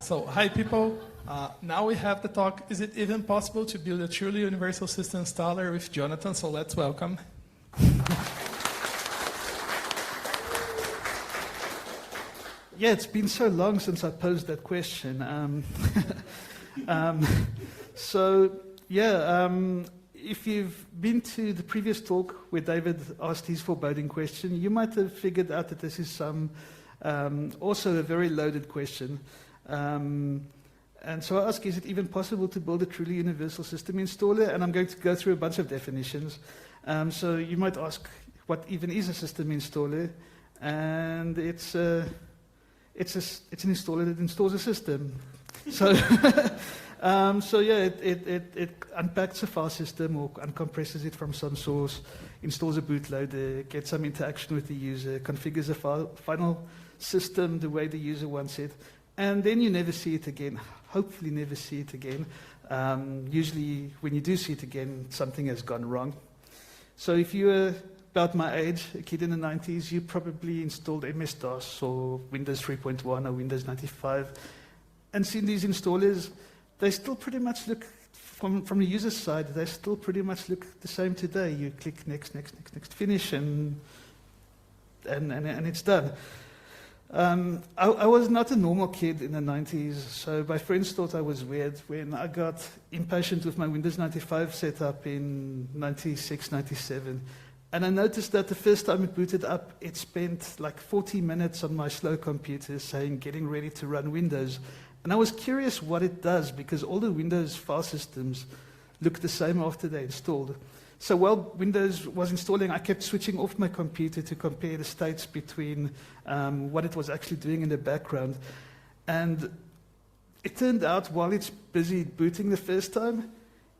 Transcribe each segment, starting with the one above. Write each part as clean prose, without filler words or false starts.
So, hi people. Now we have the talk, is it even possible to build a truly universal system installer with Jonathan? So let's welcome. Yeah, it's been so long since I posed that question. If you've been to the previous talk where David asked his foreboding question, you might have figured out that this is also a very loaded question. And so I ask, is it even possible to build a truly universal system installer? And I'm going to go through a bunch of definitions. So you might ask, what even is a system installer? And it's an installer that installs a system. So, it unpacks a file system or uncompresses it from some source, installs a bootloader, gets some interaction with the user, configures a final system the way the user wants it, and then you never see it again. Hopefully never see it again. Usually when you do see it again, something has gone wrong. So if you were about my age, a kid in the 90s, you probably installed MS-DOS or Windows 3.1 or Windows 95. And seeing these installers, they still pretty much look, from the user side, they still pretty much look the same today. You click next, finish, and it's done. I was not a normal kid in the 90s, so my friends thought I was weird when I got impatient with my Windows 95 setup in 96, 97. And I noticed that the first time it booted up, it spent like 40 minutes on my slow computer saying, getting ready to run Windows. And I was curious what it does, because all the Windows file systems look the same after they're installed. So while Windows was installing, I kept switching off my computer to compare the states between what it was actually doing in the background. And it turned out, while it's busy booting the first time,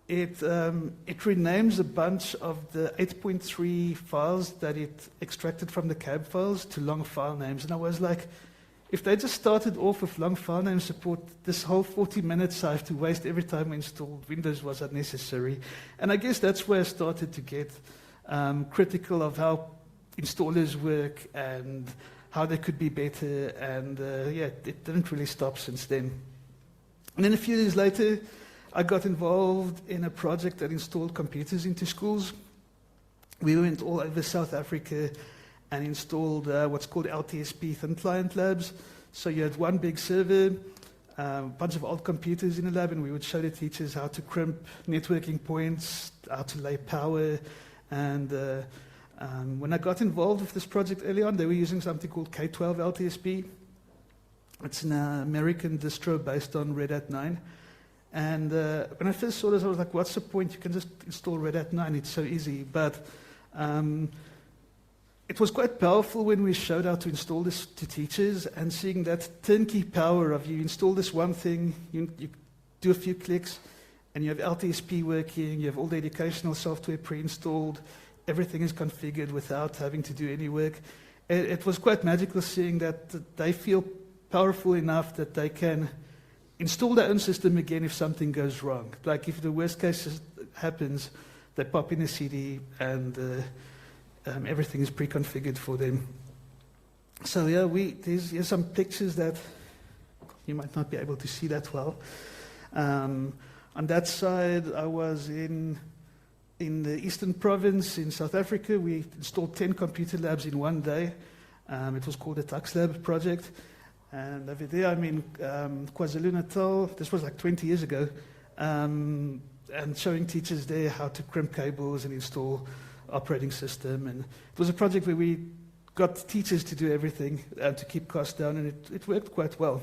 it renames a bunch of the 8.3 files that it extracted from the cab files to long file names. And I was like, if they just started off with long file name support, this whole 40 minutes I have to waste every time I installed Windows was unnecessary. And I guess that's where I started to get critical of how installers work and how they could be better. And it didn't really stop since then. And then a few years later, I got involved in a project that installed computers into schools. We went all over South Africa and installed what's called LTSP thin client labs. So you had one big server, a bunch of old computers in a lab, and we would show the teachers how to crimp networking points, how to lay power. And when I got involved with this project early on, they were using something called K12 LTSP. It's an American distro based on Red Hat 9. And when I first saw this, I was like, what's the point? You can just install Red Hat 9. It's so easy. But it was quite powerful when we showed how to install this to teachers, and seeing that turnkey power of you install this one thing, you do a few clicks, and you have LTSP working, you have all the educational software pre-installed, everything is configured without having to do any work. It was quite magical seeing that they feel powerful enough that they can install their own system again if something goes wrong. Like if the worst case happens, they pop in a CD and everything is pre-configured for them. So yeah, here's some pictures that you might not be able to see that well. On that side, I was in the Eastern Province in South Africa. We installed 10 computer labs in one day. It was called the Tux Lab project. And over there, I'm in KwaZulu-Natal. This was like 20 years ago. And showing teachers there how to crimp cables and install operating system. And it was a project where we got teachers to do everything to keep costs down, and it worked quite well.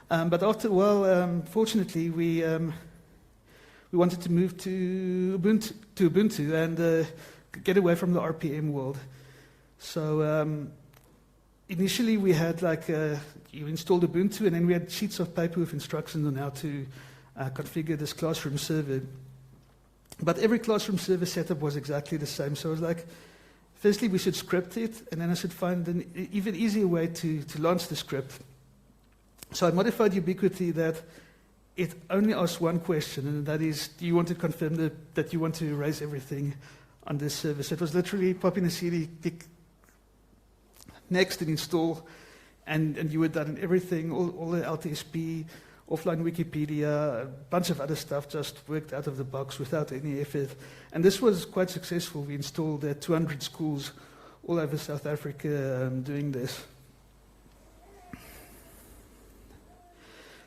But after a while, fortunately, we wanted to move to Ubuntu and get away from the RPM world. So initially we had you installed Ubuntu, and then we had sheets of paper with instructions on how to configure this classroom server. But every classroom server setup was exactly the same. So I was like, firstly, we should script it, and then I should find an even easier way to launch the script. So I modified Ubiquity that it only asks one question, and that is, do you want to confirm that you want to erase everything on this server? So it was literally pop in a CD, click next and install and you were done in everything, all the LTSP, offline Wikipedia, a bunch of other stuff just worked out of the box without any effort. And this was quite successful. We installed 200 schools all over South Africa doing this.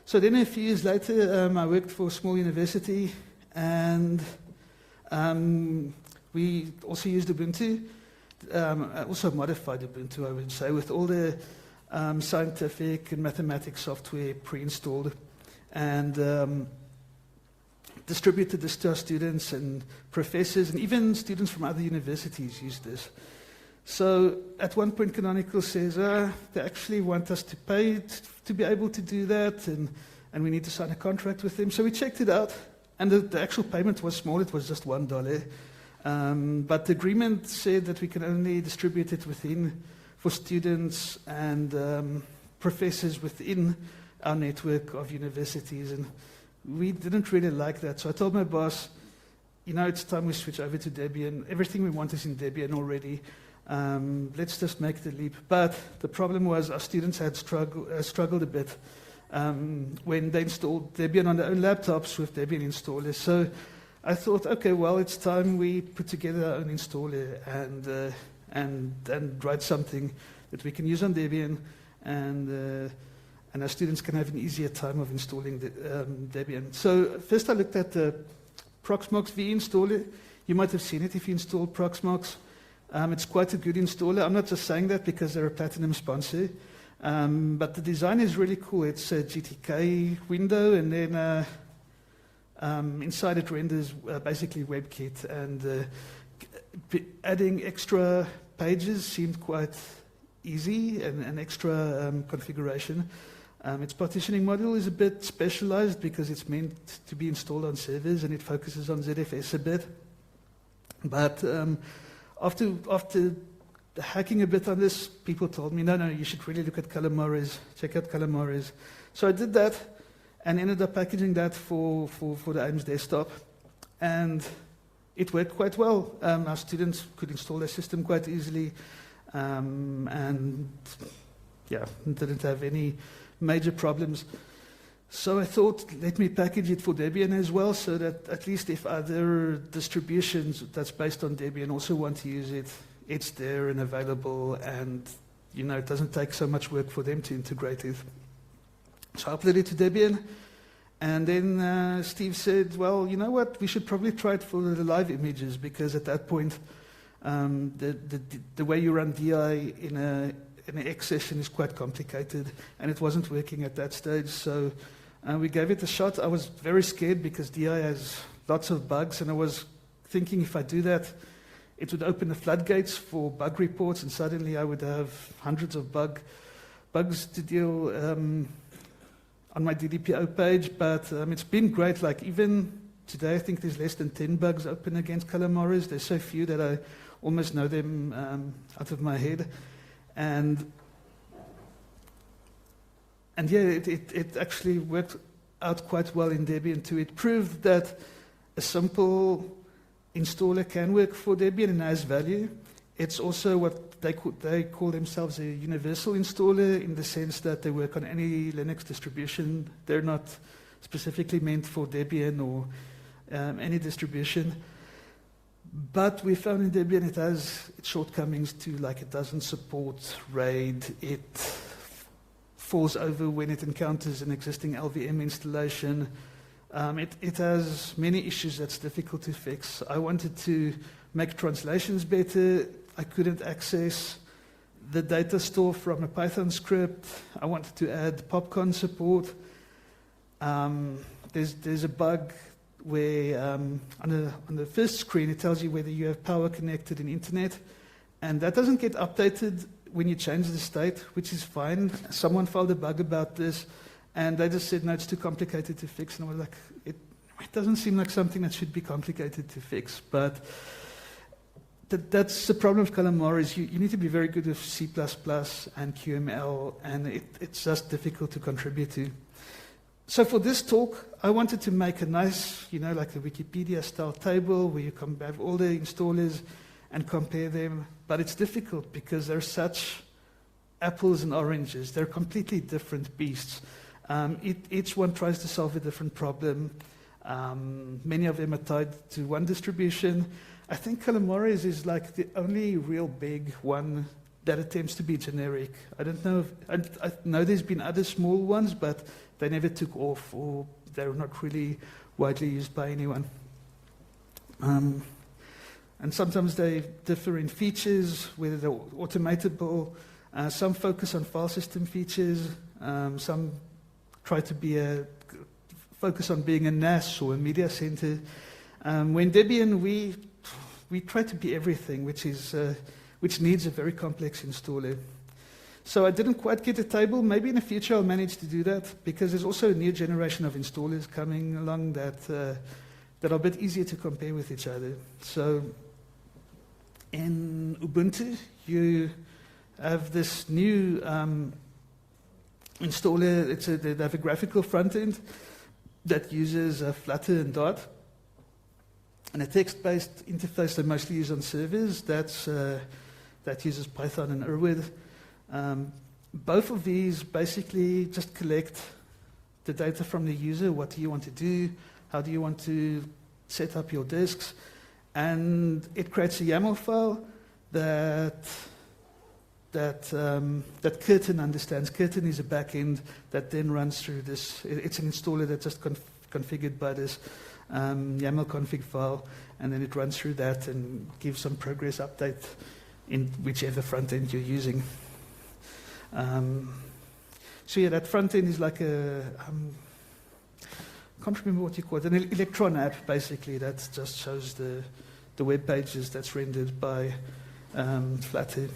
So then a few years later, I worked for a small university, and we also used Ubuntu. Also modified Ubuntu, I would say, with all the scientific and mathematics software pre-installed, and distributed this to our students and professors, and even students from other universities used this. So at one point, Canonical says, they actually want us to pay to be able to do that, and we need to sign a contract with them. So we checked it out, and the actual payment was small. It was just $1. But the agreement said that we can only distribute it for students and professors within our network of universities. And we didn't really like that. So I told my boss, it's time we switch over to Debian. Everything we want is in Debian already. Let's just make the leap. But the problem was our students had struggled a bit when they installed Debian on their own laptops with Debian installers. So I thought, okay, well, it's time we put together our own installer and write something that we can use on Debian, and our students can have an easier time of installing Debian. So first I looked at the Proxmox V installer. You might have seen it if you installed Proxmox. It's quite a good installer. I'm not just saying that because they're a platinum sponsor, but the design is really cool. It's a GTK window, and then inside it renders basically WebKit, and adding extra pages seemed quite easy, and an extra configuration. Its partitioning module is a bit specialized because it's meant to be installed on servers, and it focuses on ZFS a bit. But after hacking a bit on this, people told me, no, you should really look at Calamares, check out Calamares. So I did that, and ended up packaging that for the AIMS desktop. And it worked quite well. Our students could install their system quite easily, and didn't have any major problems. So I thought, let me package it for Debian as well, so that at least if other distributions that's based on Debian also want to use it, it's there and available, and it doesn't take so much work for them to integrate it. So I uploaded it to Debian, and then Steve said, well, you know what, we should probably try it for the live images, because at that point, the way you run DI in an X session is quite complicated, and it wasn't working at that stage. So we gave it a shot. I was very scared because DI has lots of bugs, and I was thinking if I do that, it would open the floodgates for bug reports, and suddenly I would have hundreds of bugs to deal on my DDPO page. But it's been great. Like even today, I think there's less than 10 bugs open against Calamares. There's so few that I almost know them out of my head. And yeah, it actually worked out quite well in Debian too. It proved that a simple installer can work for Debian and has value. It's also what they call themselves a universal installer, in the sense that they work on any Linux distribution. They're not specifically meant for Debian or any distribution. But we found in Debian it has its shortcomings too, like it doesn't support RAID, it falls over when it encounters an existing LVM installation. It has many issues that's difficult to fix. I wanted to make translations better. I couldn't access the data store from a Python script. I wanted to add popcorn support. There's a bug where on the first screen it tells you whether you have power connected in internet, and that doesn't get updated when you change the state, which is fine. Someone filed a bug about this, and they just said, no, it's too complicated to fix. And I was like, it doesn't seem like something that should be complicated to fix. But that's the problem with Calamares. You need to be very good with C++ and QML, and it's just difficult to contribute to. So for this talk, I wanted to make a nice, like a Wikipedia-style table where you can have all the installers and compare them. But it's difficult because they're such apples and oranges. They're completely different beasts. Each one tries to solve a different problem. Many of them are tied to one distribution. I think Calamares is like the only real big one that attempts to be generic. I don't know I know there's been other small ones, but they never took off, or they're not really widely used by anyone. And sometimes they differ in features, whether they're automatable. Some focus on file system features. Some try to focus on being a NAS or a media center. When Debian, we try to be everything, which needs a very complex installer. So I didn't quite get a table. Maybe in the future I'll manage to do that, because there's also a new generation of installers coming along that are a bit easier to compare with each other. So in Ubuntu, you have this new installer. They have a graphical front end that uses Flutter and Dart, and a text-based interface they mostly use on servers that uses Python and Urwid. Both of these basically just collect the data from the user. What do you want to do? How do you want to set up your disks? And it creates a YAML file that Curtin understands. Curtin is a backend that then runs through this. It's an installer that's just configured by this YAML config file, and then it runs through that and gives some progress update in whichever front end you're using. So yeah, that front end is like I can't remember what you call it, an Electron app basically that just shows the web pages that's rendered by Flutter.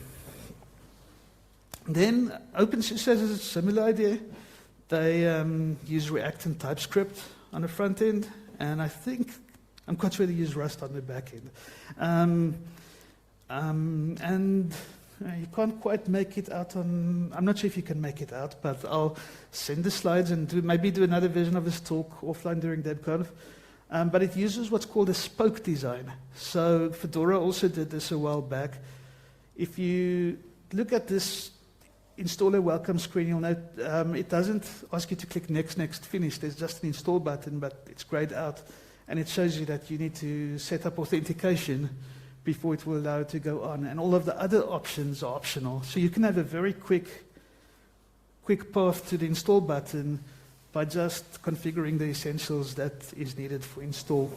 Then OpenSUSE has a similar idea. They use React and TypeScript on the front end, and I think I'm quite sure they use Rust on the back end. And you can't quite make it out on. I'm not sure if you can make it out, but I'll send the slides and maybe do another version of this talk offline during DebConf. But it uses what's called a spoke design. So Fedora also did this a while back. If you look at this installer welcome screen, you'll note it doesn't ask you to click next, next, finish. There's just an install button, but it's grayed out. And it shows you that you need to set up authentication before it will allow it to go on. And all of the other options are optional. So you can have a very quick path to the install button by just configuring the essentials that is needed for install.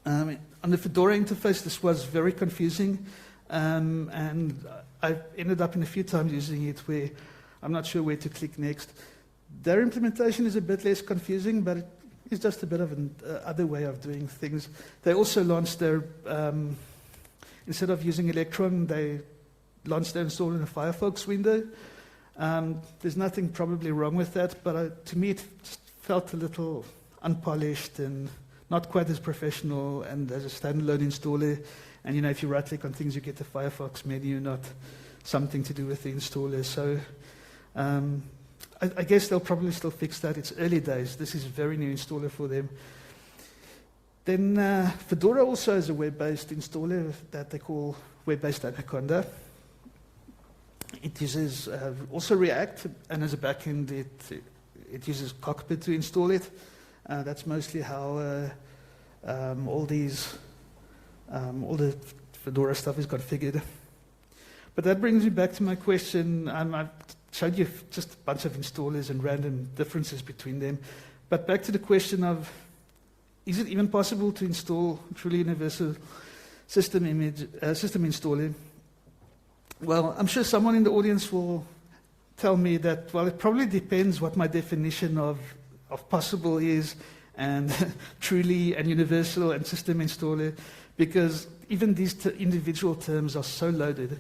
On the Fedora interface, this was very confusing. And I ended up in a few times using it where I'm not sure where to click next. Their implementation is a bit less confusing, but it's just a bit of an other way of doing things. They also launched their, instead of using Electron, they launched their installer in a Firefox window. There's nothing probably wrong with that, but to me it just felt a little unpolished and not quite as professional and as a standalone installer. And if you right-click on things, you get the Firefox menu, not something to do with the installer. So I guess they'll probably still fix that. It's early days. This is a very new installer for them. Then Fedora also has a web-based installer that they call web-based Anaconda. It uses also React, and as a backend, it uses Cockpit to install it. That's mostly how all the Fedora stuff is configured. But that brings me back to my question. I've showed you just a bunch of installers and random differences between them. But back to the question of, is it even possible to install a truly universal system installer? Well, I'm sure someone in the audience will tell me that, well, it probably depends what my definition of possible is, and truly and universal and system installer, because even these individual terms are so loaded.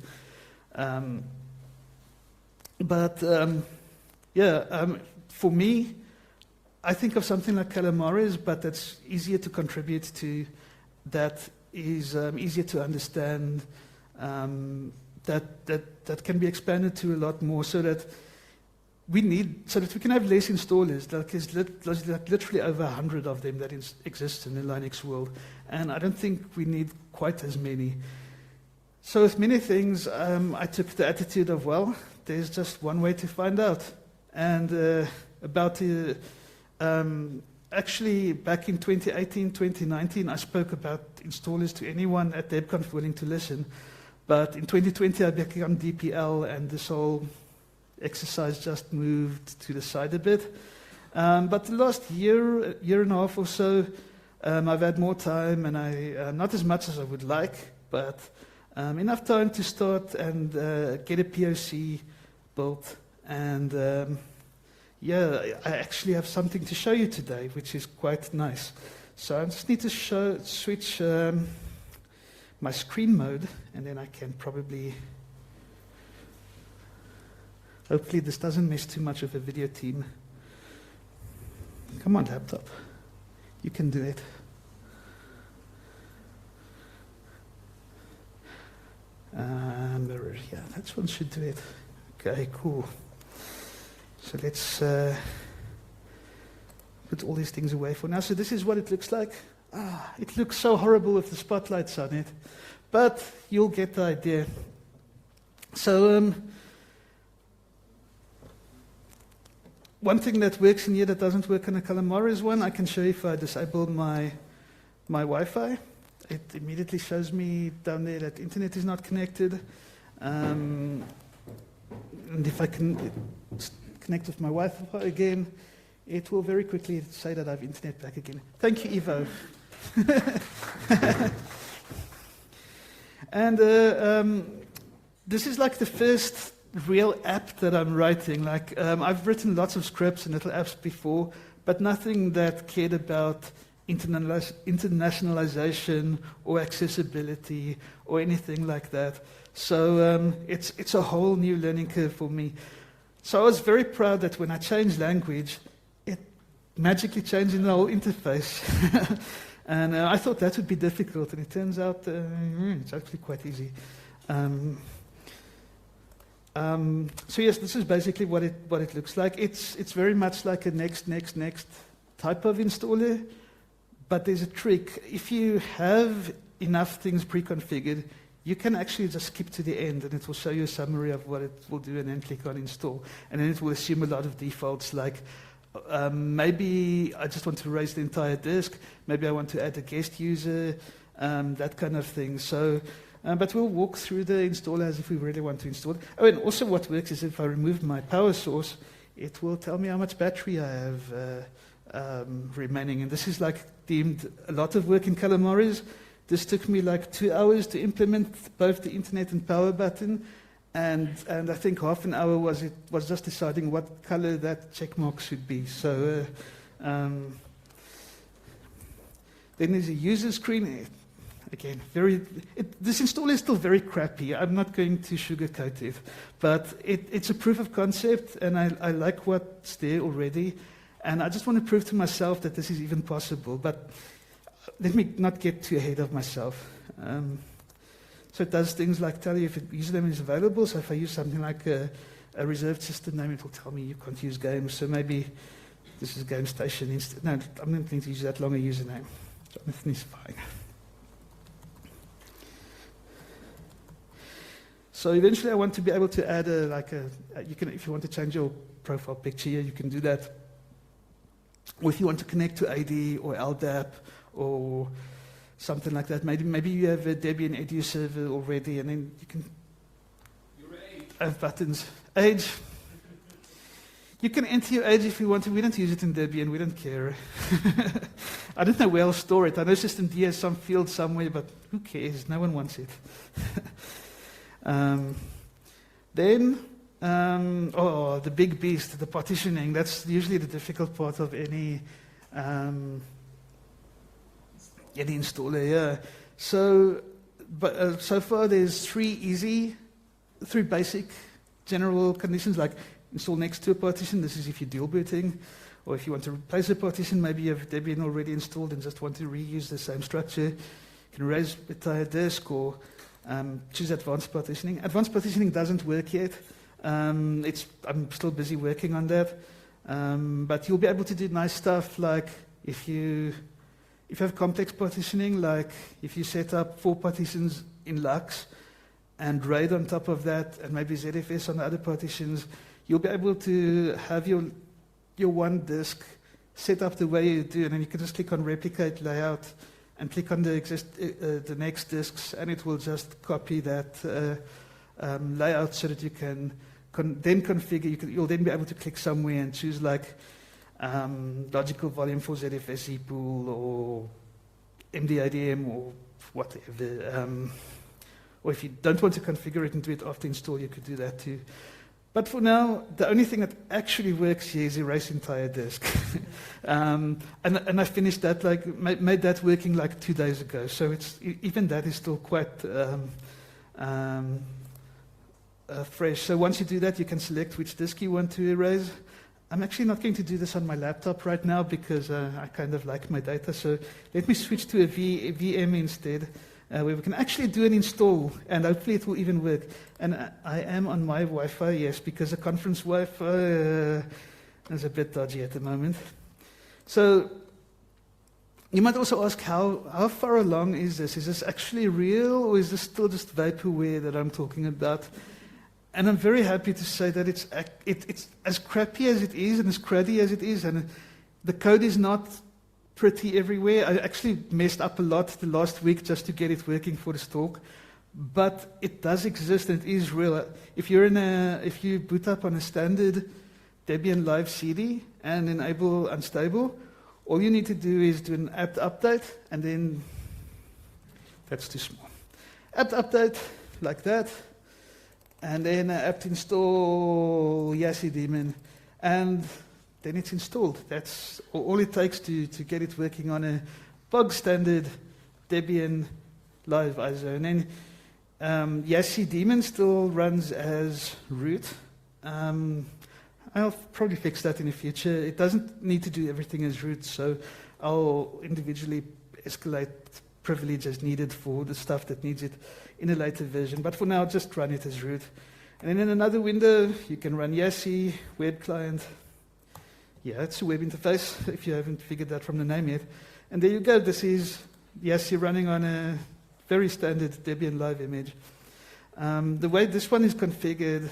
For me, I think of something like Calamares, but that's easier to contribute to, that is easier to understand, that can be expanded to a lot more, so that we can have less installers. There's literally over 100 of them that exist in the Linux world, and I don't think we need quite as many. So with many things, I took the attitude of, well, there's just one way to find out. And actually, back in 2018, 2019, I spoke about installers to anyone at DebConf willing to listen. But in 2020, I became DPL, and this whole exercise just moved to the side a bit. But the last year and a half or so, I've had more time, and not as much as I would like, but enough time to start and get a POC built. And I actually have something to show you today, which is quite nice. So I just need to switch my screen mode, and then I can probably... Hopefully this doesn't mess too much of a video team. Come on, laptop. You can do it. Yeah, that one should do it. Okay, cool. So let's put all these things away for now. So this is what it looks like. It looks so horrible with the spotlights on it, but you'll get the idea. So one thing that works in here that doesn't work on a Calamares one, I can show you if I disable my Wi-Fi. It immediately shows me down there that internet is not connected. And if I can connect with my Wi-Fi again, it will very quickly say that I have internet back again. Thank you, Ivo. And this is like the first real app that I'm writing. Like I've written lots of scripts and little apps before, but nothing that cared about internationalization or accessibility or anything like that. So it's a whole new learning curve for me. So I was very proud that when I changed language, it magically changed in the whole interface. And I thought that would be difficult, and it turns out it's actually quite easy. So yes, this is basically what it looks like. It's very much like a next type of installer, but there's a trick. If you have enough things pre-configured, you can actually just skip to the end, and it will show you a summary of what it will do, and then click on install. And then it will assume a lot of defaults, like maybe I just want to erase the entire disk, maybe I want to add a guest user, that kind of thing. So, but we'll walk through the installer as if we really want to install it. Oh, and also what works is if I remove my power source, it will tell me how much battery I have remaining. And this is like deemed a lot of work in Calamares. This took me like 2 hours to implement both the internet and power button, and I think half an hour was just deciding what color that check mark should be. So then there's a user screen. Again, this installer is still very crappy. I'm not going to sugarcoat it, but it's a proof of concept, and I like what's there already, and I just want to prove to myself that this is even possible. But let me not get too ahead of myself. So it does things like tell you if a username is available. So if I use something like a reserved system name, it will tell me you can't use games. So maybe this is Game Station. No, I'm not going to use that longer username. Jonathan is fine. So eventually I want to be able to add you can, if you want to change your profile picture here, you can do that. Or if you want to connect to AD or LDAP or something like that, maybe you have a Debian Edu server already, and then you can have buttons. Age. You can enter your age if you want to. We don't use it in Debian. We don't care. I don't know where I'll store it. I know systemd has some field somewhere, but who cares? No one wants it. Then, the big beast, the partitioning. That's usually the difficult part of any installer. Yeah. So, but so far there's three basic general conditions, like install next to a partition. This is if you're dual booting, or if you want to replace a partition. Maybe you have Debian already installed and just want to reuse the same structure. You can erase the entire disk, or choose advanced partitioning. Advanced partitioning doesn't work yet. I'm still busy working on that. But you'll be able to do nice stuff like if you have complex partitioning, like if you set up 4 partitions in Lux and RAID on top of that, and maybe ZFS on the other partitions, you'll be able to have your one disk set up the way you do, and then you can just click on replicate layout and click on the next disks, and it will just copy that layout so that you can then configure. You'll then be able to click somewhere and choose like logical volume for ZFS pool or MDADM or whatever. Or if you don't want to configure it and do it after install, you could do that too. But for now, the only thing that actually works here is erase entire disk. And I finished that, like, made that working like 2 days ago. So it's even that is still quite fresh. So once you do that, you can select which disk you want to erase. I'm actually not going to do this on my laptop right now because I kind of like my data. So let me switch to a VM instead, where we can actually do an install, and hopefully it will even work. And I am on my Wi-Fi, yes, because the conference Wi-Fi is a bit dodgy at the moment. So you might also ask, how far along is this? Is this actually real, or is this still just vaporware that I'm talking about? And I'm very happy to say that it's as crappy as it is and as cruddy as it is, and the code is not pretty everywhere. I actually messed up a lot the last week just to get it working for this talk, but it does exist and it is real. If you boot up on a standard Debian Live CD and enable unstable, all you need to do is do an apt update, and then that's too small. Apt update like that. And then apt install Yassi daemon, and then it's installed. That's all it takes to get it working on a bog standard Debian Live ISO. And then Yassi daemon still runs as root. I'll probably fix that in the future. It doesn't need to do everything as root, so I'll individually escalate privilege as needed for the stuff that needs it in a later version. But for now, just run it as root. And then in another window, you can run Yassi, web client. Yeah, it's a web interface, if you haven't figured that from the name yet. And there you go. This is Yassi running on a very standard Debian Live image. The way this one is configured,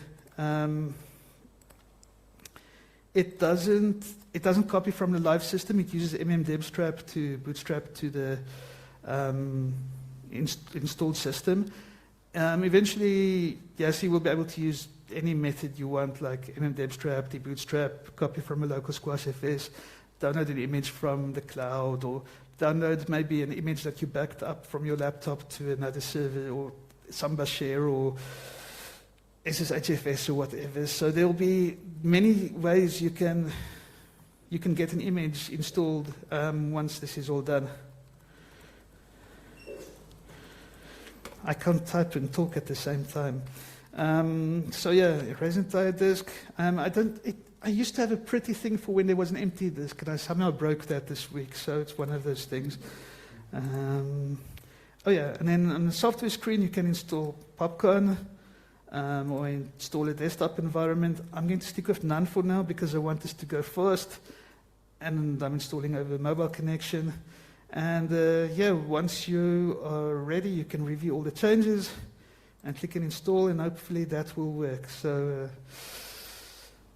it doesn't copy from the live system. It uses mmdebstrap to bootstrap to the installed system. Eventually, Yassi will be able to use any method you want, like mmdebstrap, debootstrap, copy from a local squash FS, download an image from the cloud, or download maybe an image that you backed up from your laptop to another server, or Samba share, or SSHFS, or whatever. So there will be many ways you can get an image installed once this is all done. I can't type and talk at the same time. So yeah, erase entire disk. I used to have a pretty thing for when there was an empty disk, and I somehow broke that this week, so it's one of those things. Oh yeah, and then on the software screen you can install Popcorn, or install a desktop environment. I'm going to stick with none for now because I want this to go fast, and I'm installing over a mobile connection. And yeah, once you are ready, you can review all the changes and click and install, and hopefully that will work. So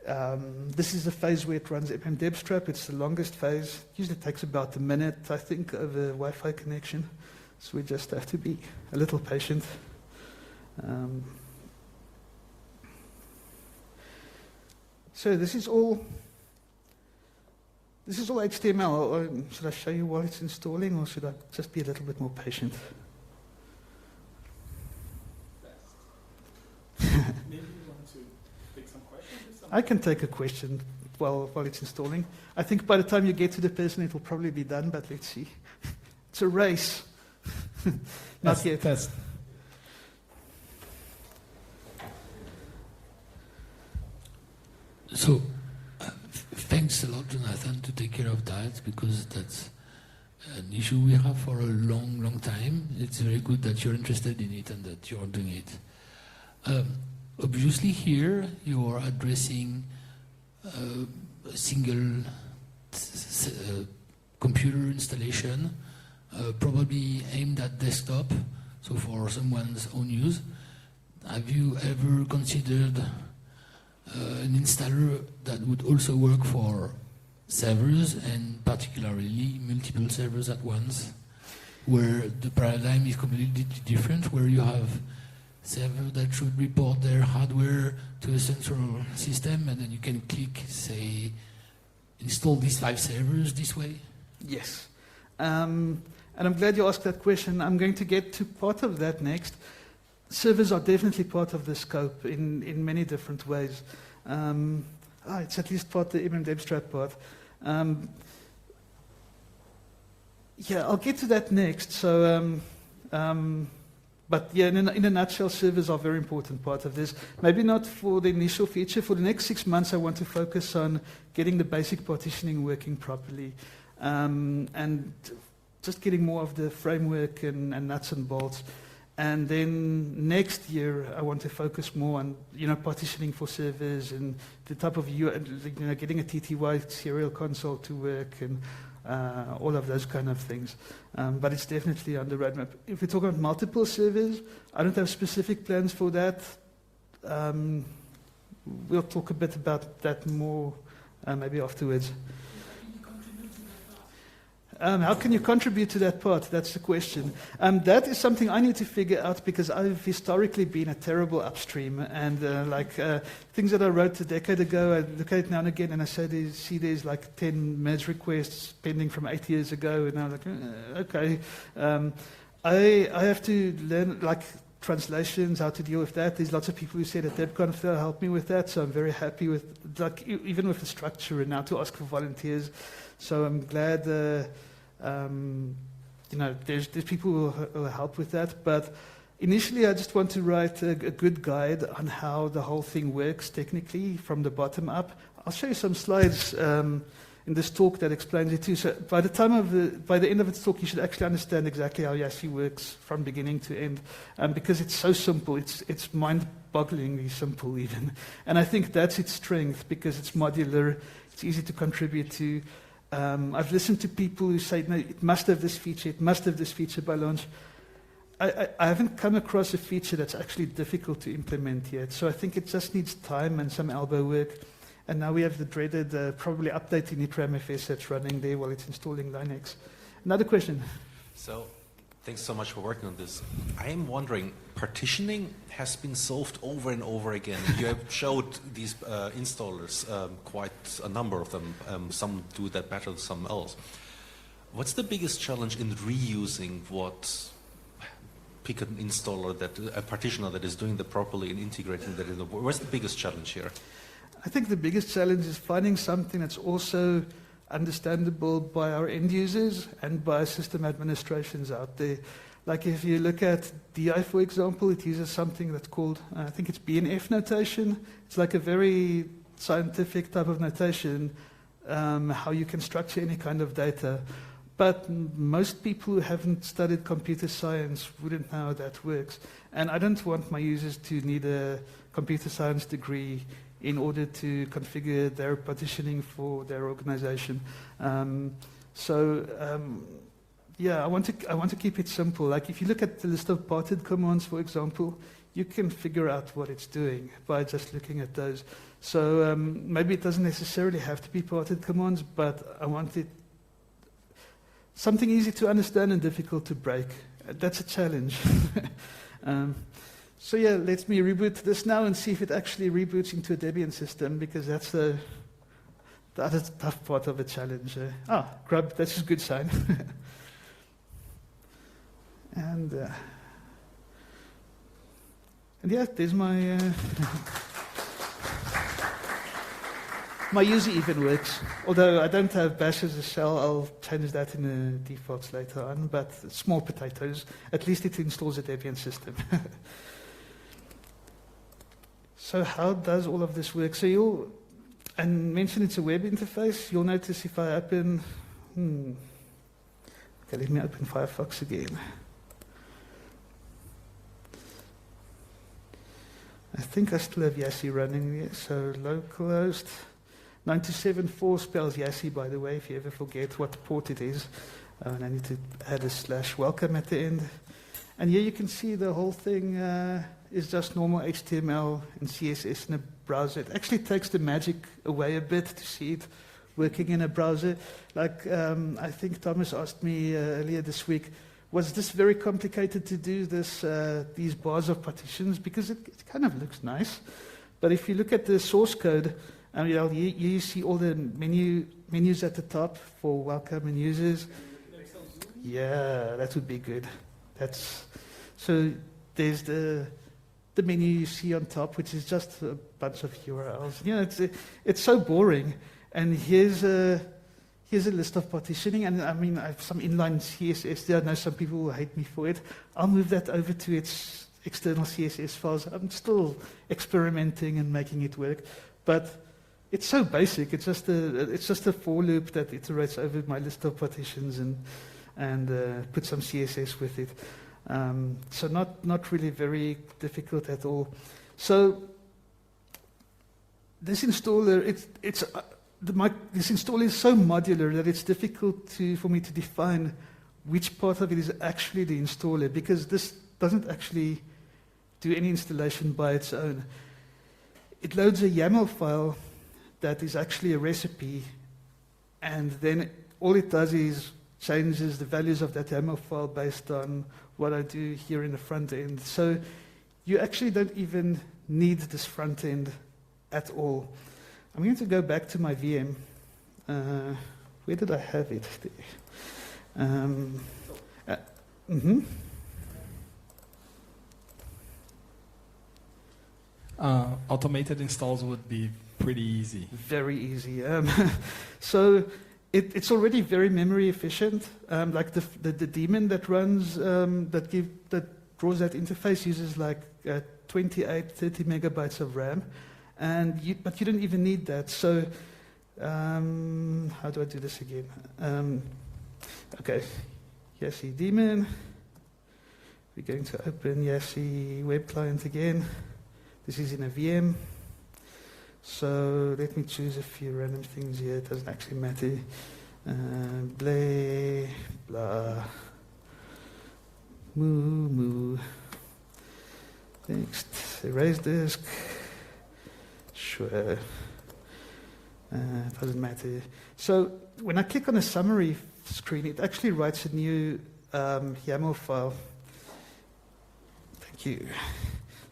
this is the phase where it runs mmdebstrap. It's the longest phase. It usually takes about a minute, I think, over Wi-Fi connection. So we just have to be a little patient. So this is all HTML. Or should I show you while it's installing, or should I just be a little bit more patient? Maybe you want to take some questions? I can take a question while it's installing. I think by the time you get to the person, it will probably be done, but let's see. It's a race. Not yet. Test. So, thanks a lot, Jonathan, to take care of that, because that's an issue we have for a long, long time. It's very good that you're interested in it and that you're doing it. Obviously here you are addressing a single computer installation, probably aimed at desktop, so for someone's own use. have you ever considered an installer that would also work for servers, and particularly multiple servers at once, where the paradigm is completely different, where you have servers that should report their hardware to a central system, and then you can click, say, install these 5 servers this way? Yes. And I'm glad you asked that question. I'm going to get to part of that next. Servers are definitely part of the scope in many different ways. It's at least part of the MMDebstrat part. I'll get to that next. So, but yeah, in a nutshell, servers are a very important part of this. Maybe not for the initial feature. For the next 6 months, I want to focus on getting the basic partitioning working properly, and just getting more of the framework and nuts and bolts. And then next year, I want to focus more on partitioning for servers and the type of getting a TTY serial console to work and all of those kind of things. But it's definitely on the roadmap. If we talk about multiple servers, I don't have specific plans for that. We'll talk a bit about that more maybe afterwards. How can you contribute to that part? That's the question. That is something I need to figure out, because I've historically been a terrible upstream. And things that I wrote a decade ago, I look at it now and again and I see there's like 10 merge requests pending from 8 years ago. And I'm like, okay. I have to learn translations, how to deal with that. There's lots of people who said at DebConf they'll help me with that. So I'm very happy with, even with the structure and now to ask for volunteers. So I'm glad, there's people who will help with that. But initially, I just want to write a good guide on how the whole thing works technically from the bottom up. I'll show you some slides in this talk that explains it too. So by the end of its talk, you should actually understand exactly how Yassi works from beginning to end, because it's so simple. It's mind-bogglingly simple even. And I think that's its strength, because it's modular. It's easy to contribute to. I've listened to people who say, no, it must have this feature, it must have this feature by launch. I haven't come across a feature that's actually difficult to implement yet. So I think it just needs time and some elbow work. And now we have the dreaded, probably updating NitramFS that's running there while it's installing Linux. Another question? So, thanks so much for working on this. I am wondering, partitioning has been solved over and over again. You have showed these installers, quite a number of them. Some do that better than some else. What's the biggest challenge in reusing pick an installer, a partitioner that is doing that properly and integrating that in the world? What's the biggest challenge here? I think the biggest challenge is finding something that's also understandable by our end users and by system administrations out there. Like if you look at DI, for example, it uses something that's called, I think it's BNF notation. It's like a very scientific type of notation, how you can structure any kind of data. But most people who haven't studied computer science wouldn't know how that works. And I don't want my users to need a computer science degree in order to configure their partitioning for their organization. I want to keep it simple. Like if you look at the list of parted commands, for example, you can figure out what it's doing by just looking at those. So maybe it doesn't necessarily have to be parted commands, but I want it something easy to understand and difficult to break. That's a challenge. So yeah, let me reboot this now and see if it actually reboots into a Debian system, because that's the other tough part of the challenge. Grub, that's a good sign. And yeah, there's my my user even works. Although I don't have bash as a shell, I'll change that in the defaults later on. But small potatoes. At least it installs a Debian system. So how does all of this work? So and mention it's a web interface. You'll notice if I open, okay, let me open Firefox again. I think I still have Yassi running there. So localhost 927.4 spells Yassi, by the way, if you ever forget what port it is. And I need to add a /welcome at the end. And here you can see the whole thing is just normal HTML and CSS in a browser. It actually takes the magic away a bit to see it working in a browser. Like I think Thomas asked me earlier this week, was this very complicated to do, these bars of partitions? Because it kind of looks nice. But if you look at the source code, you see all the menus at the top for welcome and users. Yeah, that would be good. So there's the menu you see on top, which is just a bunch of URLs. It's so boring. And here's a list of partitioning. And I mean, I have some inline CSS there. I know some people will hate me for it. I'll move that over to its external CSS files. I'm still experimenting and making it work, but it's so basic. It's just a for loop that iterates over my list of partitions and put some CSS with it. So not really very difficult at all. So this installer, this installer is so modular that it's difficult for me to define which part of it is actually the installer, because this doesn't actually do any installation by its own. It loads a YAML file that is actually a recipe, and then all it does is changes the values of that YAML file based on what I do here in the front end. So you actually don't even need this front end at all. I'm going to go back to my VM. Where did I have it? Automated installs would be pretty easy. Very easy. So it's already very memory efficient. Like the daemon that runs, that draws that interface uses like 28, 30 megabytes of RAM. But you don't even need that. So how do I do this again? Okay, Yassi daemon. We're going to open Yassi web client again. This is in a VM. So let me choose a few random things here. It doesn't actually matter. Blah, blah. Moo. Next, erase disk. Sure. Doesn't matter. So when I click on a summary screen, it actually writes a new YAML file. Thank you.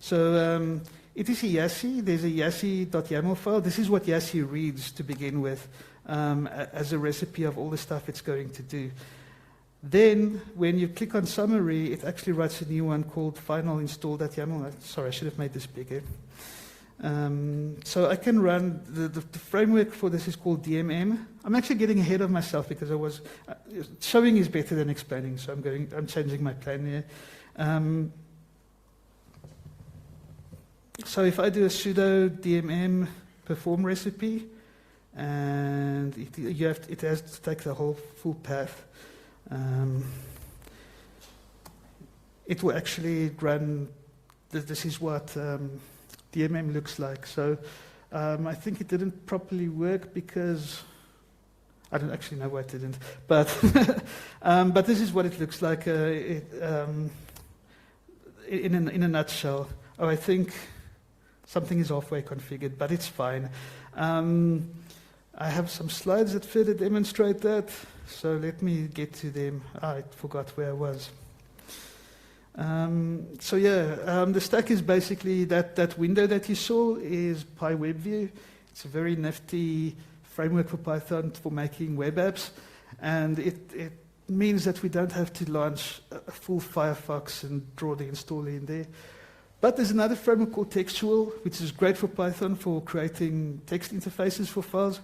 So it is a Yassi. There's a Yassi.yaml file. This is what Yassi reads to begin with as a recipe of all the stuff it's going to do. Then when you click on summary, it actually writes a new one called final install.yaml. Sorry, I should have made this bigger. So I can run, the framework for this is called DMM. I'm actually getting ahead of myself because showing is better than explaining, so I'm changing my plan here. So if I do a sudo DMM perform recipe, and it has to take the whole full path, it will actually run. This is what DMM looks like. So I think it didn't properly work because I don't actually know why it didn't. But but this is what it looks like in a nutshell. Oh, I think something is halfway configured, but it's fine. I have some slides that further demonstrate that, so let me get to them. I forgot where I was. The stack is basically that window that you saw is PyWebView. It's a very nifty framework for Python for making web apps, and it means that we don't have to launch a full Firefox and draw the installer in there. But there's another framework called Textual, which is great for Python for creating text interfaces for files.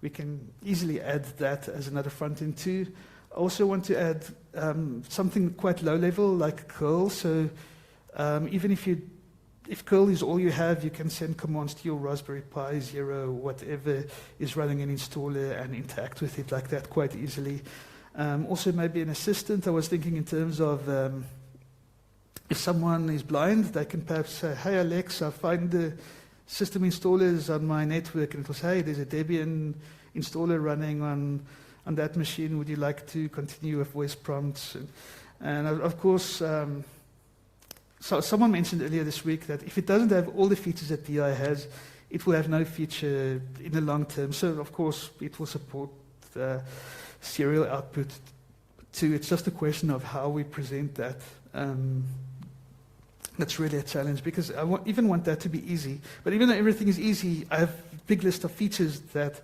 We can easily add that as another front end too. I also want to add something quite low level like curl. So even if curl is all you have, you can send commands to your Raspberry Pi 0, whatever is running an installer, and interact with it like that quite easily. Also maybe an assistant. I was thinking in terms of if someone is blind, they can perhaps say, hey Alexa, find the system installers on my network, and it will say, hey, there's a Debian installer running on that machine. Would you like to continue with voice prompts? And of course, So someone mentioned earlier this week that if it doesn't have all the features that DI has, it will have no feature in the long term. So of course it will support serial output too. It's just a question of how we present that. That's really a challenge, because I even want that to be easy. But even though everything is easy, I have a big list of features that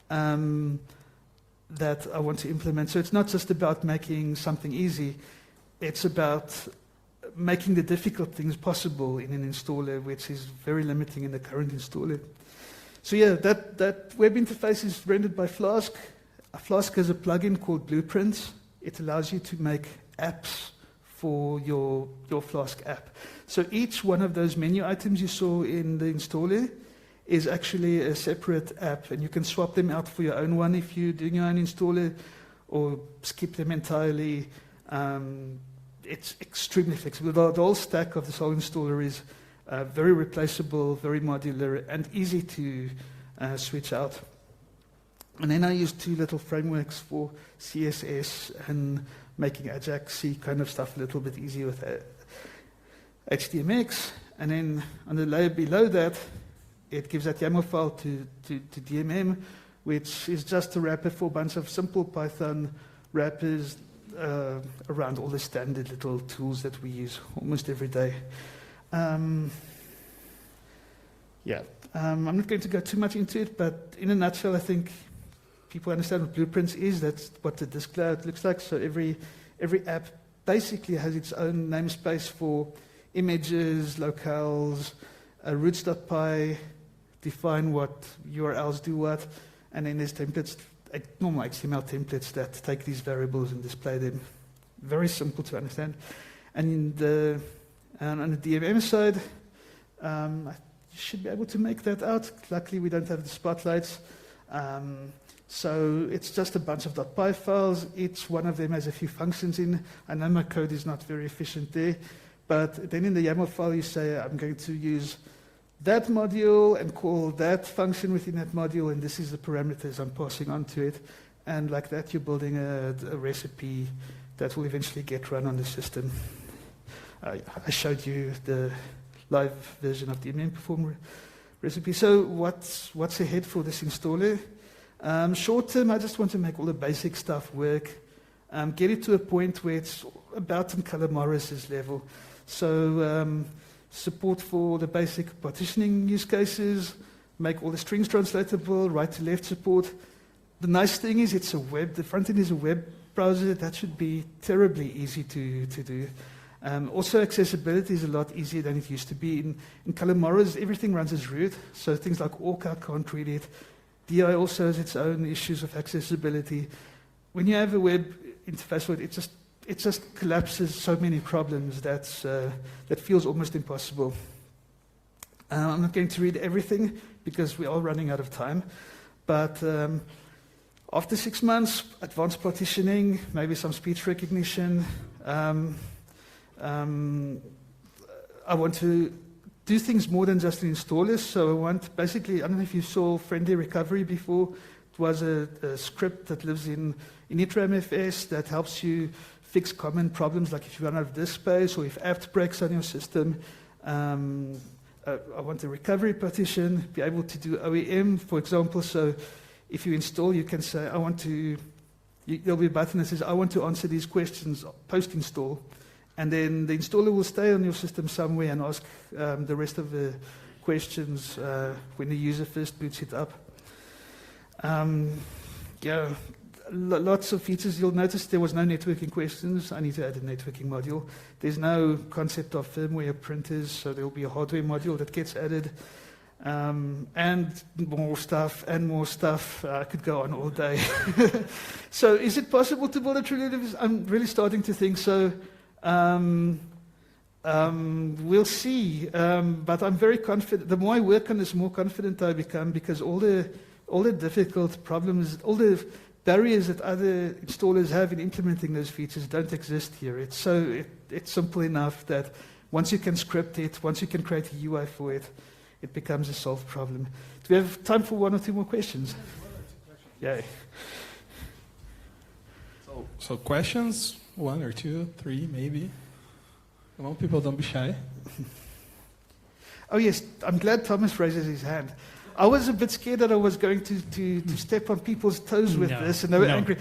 that I want to implement. So it's not just about making something easy. It's about making the difficult things possible in an installer, which is very limiting in the current installer. So yeah, that web interface is rendered by Flask. Flask has a plugin called Blueprints. It allows you to make apps for your Flask app. So each one of those menu items you saw in the installer is actually a separate app, and you can swap them out for your own one if you're doing your own installer, or skip them entirely. It's extremely flexible. The whole stack of this whole installer is very replaceable, very modular, and easy to switch out. And then I use two little frameworks for CSS and making Ajax-y kind of stuff a little bit easier with HTMX. And then on the layer below that, it gives that YAML file to DMM, which is just a wrapper for a bunch of simple Python wrappers around all the standard little tools that we use almost every day. I'm not going to go too much into it, but in a nutshell, I think people understand what Blueprints is. That's what the disk layout looks like. So every app basically has its own namespace for images, locales, roots.py, define what URLs do what, and then there's templates, normal HTML templates that take these variables and display them. Very simple to understand. And on the DMM side, you should be able to make that out. Luckily, we don't have the spotlights. So it's just a bunch of .py files. Each one of them has a few functions in. I know my code is not very efficient there, but then in the YAML file you say, I'm going to use that module and call that function within that module, and this is the parameters I'm passing on to it. And like that, you're building a recipe that will eventually get run on the system. I showed you the live version of the MMPerform recipe. So what's ahead for this installer? Short term, I just want to make all the basic stuff work, get it to a point where it's about in Calamares' level. So support for the basic partitioning use cases, make all the strings translatable, right to left support. The nice thing is it's a web, the front end is a web browser. That should be terribly easy to do. Also, accessibility is a lot easier than it used to be. In Calamares, everything runs as root, so things like Orca can't read it. DI also has its own issues of accessibility. When you have a web interface with it, just collapses so many problems that feels almost impossible. I'm not going to read everything because we are running out of time, but after 6 months, advanced partitioning, maybe some speech recognition. I want to do things more than just an installer. So I want, basically, I don't know if you saw friendly recovery before. It was a script that lives in InitRAMFS that helps you fix common problems, like if you run out of disk space or if apt breaks on your system. I want a recovery partition, be able to do OEM, for example. So if you install, you can say, there'll be a button that says, I want to answer these questions post-install. And then the installer will stay on your system somewhere and ask the rest of the questions when the user first boots it up. Lots of features. You'll notice there was no networking questions. I need to add a networking module. There's no concept of firmware printers, so there will be a hardware module that gets added. And more stuff. I could go on all day. So is it possible to build a trillion of this? I'm really starting to think so. We'll see. But I'm very confident. The more I work on this, the more confident I become, because all the difficult problems, all the barriers that other installers have in implementing those features don't exist here. It's simple enough that once you can script it, once you can create a UI for it, it becomes a solved problem. Do we have time for one or two more questions? Yeah. So questions, 1 or 2, 3, maybe. Come on, people, don't be shy. Oh yes, I'm glad Thomas raises his hand. I was a bit scared that I was going to step on people's toes with this, and they were angry.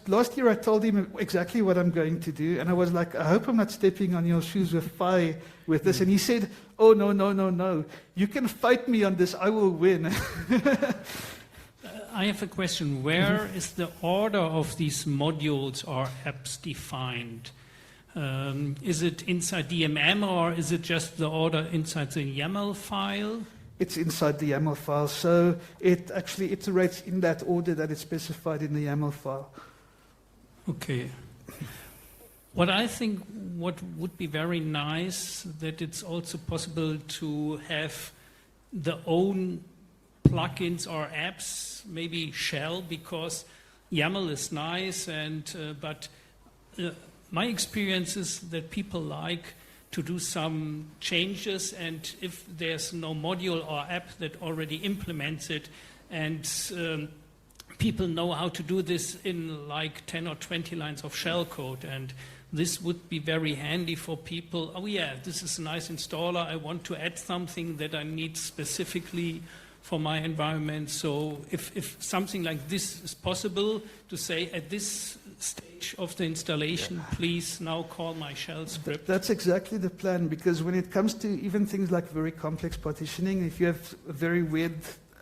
Last year I told him exactly what I'm going to do, and I was like, I hope I'm not stepping on your shoes with Phi with this. And he said, oh, no. You can fight me on this. I will win. I have a question. Where is the order of these modules or apps defined? Is it inside DMM, or is it just the order inside the YAML file? It's inside the YAML file, so it actually iterates in that order that it's specified in the YAML file. Okay. What I think what would be very nice, that it's also possible to have the own plugins or apps, maybe shell, because YAML is nice, but my experience is that people like to do some changes, and if there's no module or app that already implements it, and people know how to do this in like 10 or 20 lines of shell code, and this would be very handy for people. Oh yeah, this is a nice installer. I want to add something that I need specifically for my environment. So if something like this is possible, to say at this stage of the installation, please now call my shell script. That's exactly the plan, because when it comes to even things like very complex partitioning, if you have a very weird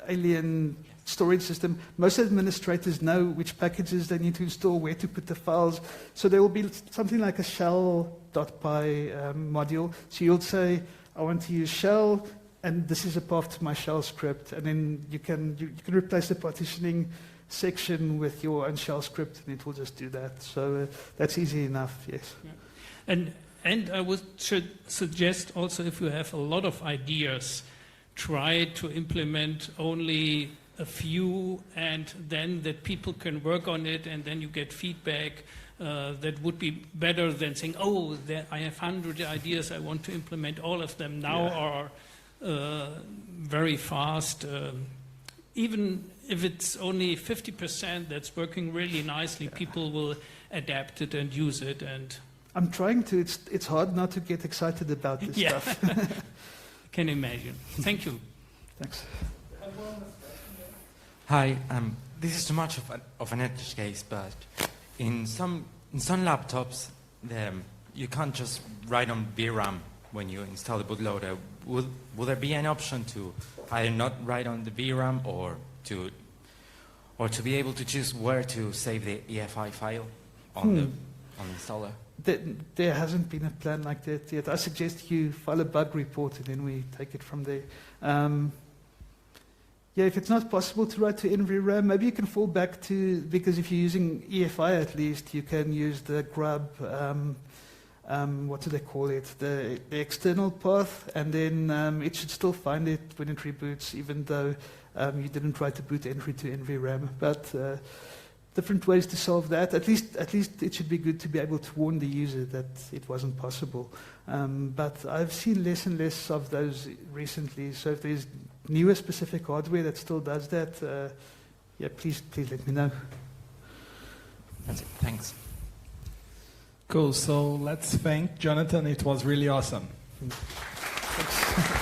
alien storage system, most administrators know which packages they need to install, where to put the files. So there will be something like a shell.py module. So you'll say, I want to use shell, and this is a path to my shell script, and then you can replace the partitioning section with your own shell script, and it will just do that. So that's easy enough, yes. Yeah. And I should suggest also, if you have a lot of ideas, try to implement only a few, and then that people can work on it, and then you get feedback. That would be better than saying, oh, I have 100 ideas, I want to implement all of them now, or very fast. Even if it's only 50% that's working really nicely, people will adapt it and use it. And I'm trying to. It's hard not to get excited about this stuff. I can imagine. Thank you. Thanks. Hi, this is too much of an edge case, but in some laptops, you can't just write on VRAM when you install the bootloader. Will there be an option to either not write on the VRAM or to be able to choose where to save the EFI file on the installer? There hasn't been a plan like that yet. I suggest you file a bug report and then we take it from there. If it's not possible to write to NVRAM, maybe you can fall back to, because if you're using EFI at least, you can use the grub, what do they call it, the external path, and then it should still find it when it reboots, even though you didn't write the boot entry to NVRAM. But different ways to solve that. At least it should be good to be able to warn the user that it wasn't possible. But I've seen less and less of those recently. So if there's newer specific hardware that still does that, please let me know. That's it. Thanks. Cool. So let's thank Jonathan. It was really awesome. Thanks.